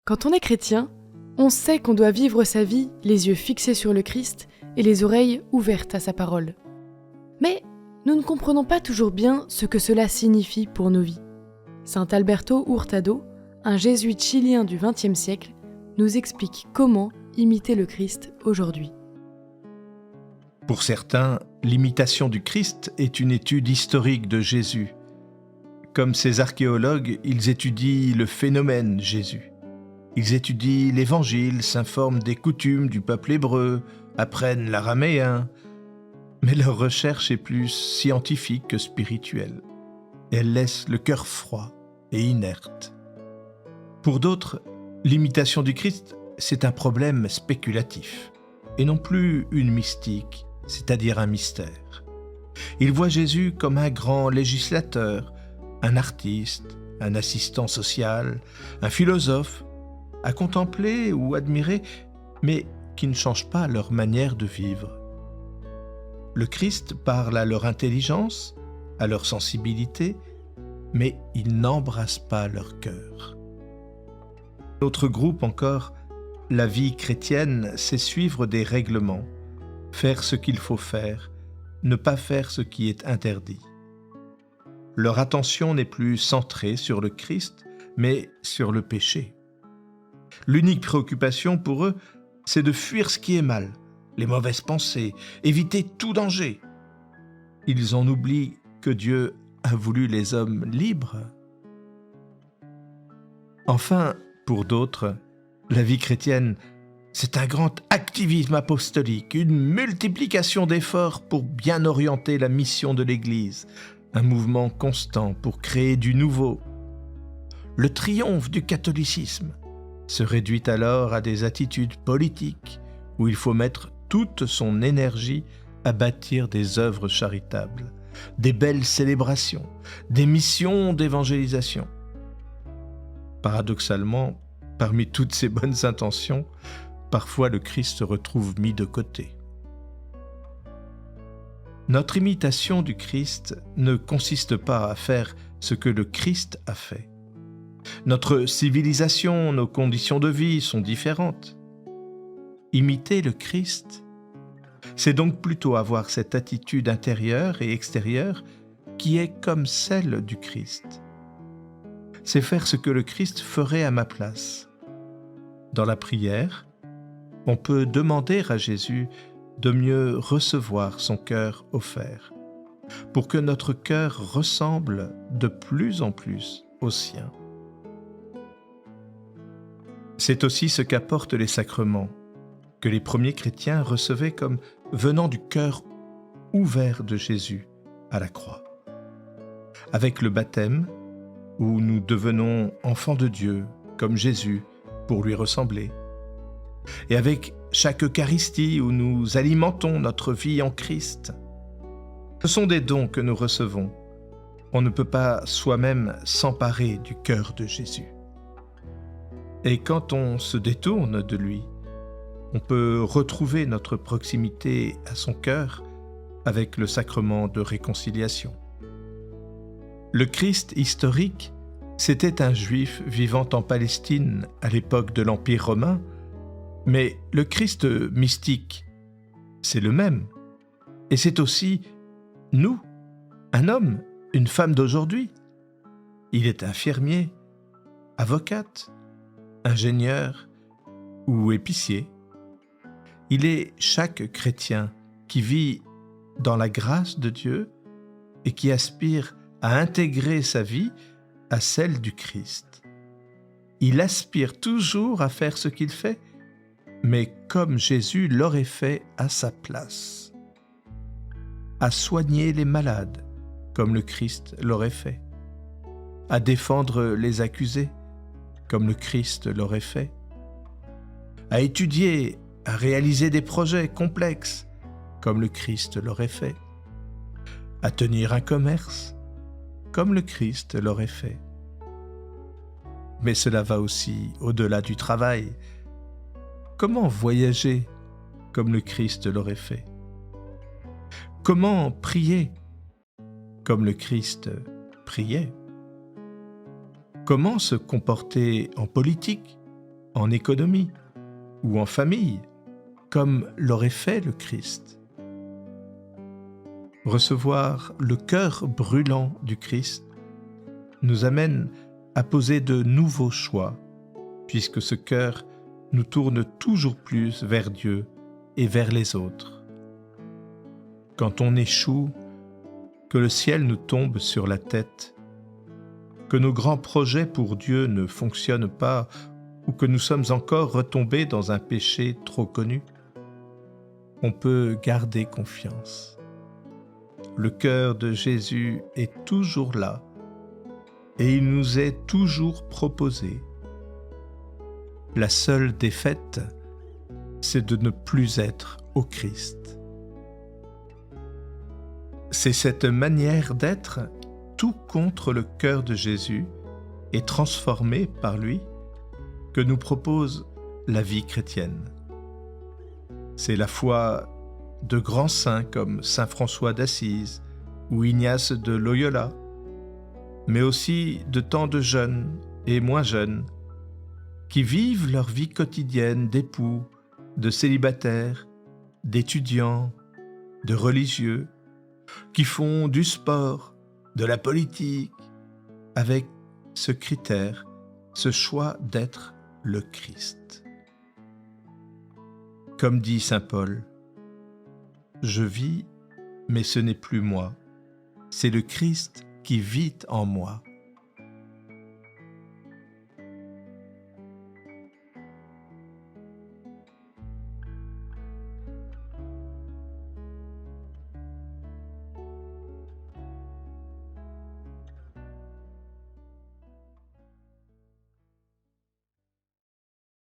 Quand on est chrétien, on sait qu'on doit vivre sa vie les yeux fixés sur le Christ et les oreilles ouvertes à sa parole. Mais nous ne comprenons pas toujours bien ce que cela signifie pour nos vies. Saint Alberto Hurtado, un jésuite chilien du XXe siècle, nous explique comment imiter le Christ aujourd'hui. Pour certains, l'imitation du Christ est une étude historique de Jésus. Comme ces archéologues, ils étudient le phénomène Jésus. Ils étudient l'Évangile, s'informent des coutumes du peuple hébreu, apprennent l'araméen. Mais leur recherche est plus scientifique que spirituelle. Elle laisse le cœur froid et inerte. Pour d'autres, l'imitation du Christ, c'est un problème spéculatif, et non plus une mystique, c'est-à-dire un mystère. Ils voient Jésus comme un grand législateur, un artiste, un assistant social, un philosophe, à contempler ou admirer, mais qui ne change pas leur manière de vivre. Le Christ parle à leur intelligence, à leur sensibilité, mais il n'embrasse pas leur cœur. Autre groupe encore, la vie chrétienne, c'est suivre des règlements, faire ce qu'il faut faire, ne pas faire ce qui est interdit. Leur attention n'est plus centrée sur le Christ, mais sur le péché. L'unique préoccupation pour eux, c'est de fuir ce qui est mal, les mauvaises pensées, éviter tout danger. Ils en oublient que Dieu a voulu les hommes libres. Enfin, pour d'autres, la vie chrétienne, c'est un grand activisme apostolique, une multiplication d'efforts pour bien orienter la mission de l'Église, un mouvement constant pour créer du nouveau. Le triomphe du catholicisme se réduit alors à des attitudes politiques où il faut mettre toute son énergie à bâtir des œuvres charitables, des belles célébrations, des missions d'évangélisation. Paradoxalement, parmi toutes ces bonnes intentions, parfois le Christ se retrouve mis de côté. Notre imitation du Christ ne consiste pas à faire ce que le Christ a fait. Notre civilisation, nos conditions de vie sont différentes. Imiter le Christ, c'est donc plutôt avoir cette attitude intérieure et extérieure qui est comme celle du Christ. C'est faire ce que le Christ ferait à ma place. Dans la prière, on peut demander à Jésus de mieux recevoir son cœur offert, pour que notre cœur ressemble de plus en plus au sien. C'est aussi ce qu'apportent les sacrements, que les premiers chrétiens recevaient comme venant du cœur ouvert de Jésus à la croix. Avec le baptême, où nous devenons enfants de Dieu, comme Jésus, pour lui ressembler. Et avec chaque Eucharistie, où nous alimentons notre vie en Christ. Ce sont des dons que nous recevons. On ne peut pas soi-même s'emparer du cœur de Jésus. Et quand on se détourne de lui, on peut retrouver notre proximité à son cœur avec le sacrement de réconciliation. Le Christ historique, c'était un Juif vivant en Palestine à l'époque de l'Empire romain, mais le Christ mystique, c'est le même. Et c'est aussi nous, un homme, une femme d'aujourd'hui. Il est infirmier, avocate, ingénieur ou épicier. Il est chaque chrétien qui vit dans la grâce de Dieu et qui aspire à intégrer sa vie à celle du Christ. Il aspire toujours à faire ce qu'il fait, mais comme Jésus l'aurait fait à sa place. À soigner les malades, comme le Christ l'aurait fait. À défendre les accusés, comme le Christ l'aurait fait. À étudier, à réaliser des projets complexes, comme le Christ l'aurait fait. À tenir un commerce, comme le Christ l'aurait fait. Mais cela va aussi au-delà du travail. Comment voyager comme le Christ l'aurait fait? Comment prier comme le Christ priait? Comment se comporter en politique en économie ou en famille, comme l'aurait fait le Christ. Recevoir le cœur brûlant du Christ nous amène à poser de nouveaux choix, puisque ce cœur nous tourne toujours plus vers Dieu et vers les autres. Quand on échoue, que le ciel nous tombe sur la tête, que nos grands projets pour Dieu ne fonctionnent pas ou que nous sommes encore retombés dans un péché trop connu, on peut garder confiance. Le cœur de Jésus est toujours là et il nous est toujours proposé. La seule défaite, c'est de ne plus être au Christ. C'est cette manière d'être tout contre le cœur de Jésus et transformé par lui que nous propose la vie chrétienne. C'est la foi de grands saints comme saint François d'Assise ou Ignace de Loyola, mais aussi de tant de jeunes et moins jeunes qui vivent leur vie quotidienne d'époux, de célibataires, d'étudiants, de religieux, qui font du sport, de la politique, avec ce critère, ce choix d'être le Christ. Comme dit saint Paul, « Je vis, mais ce n'est plus moi, c'est le Christ qui vit en moi.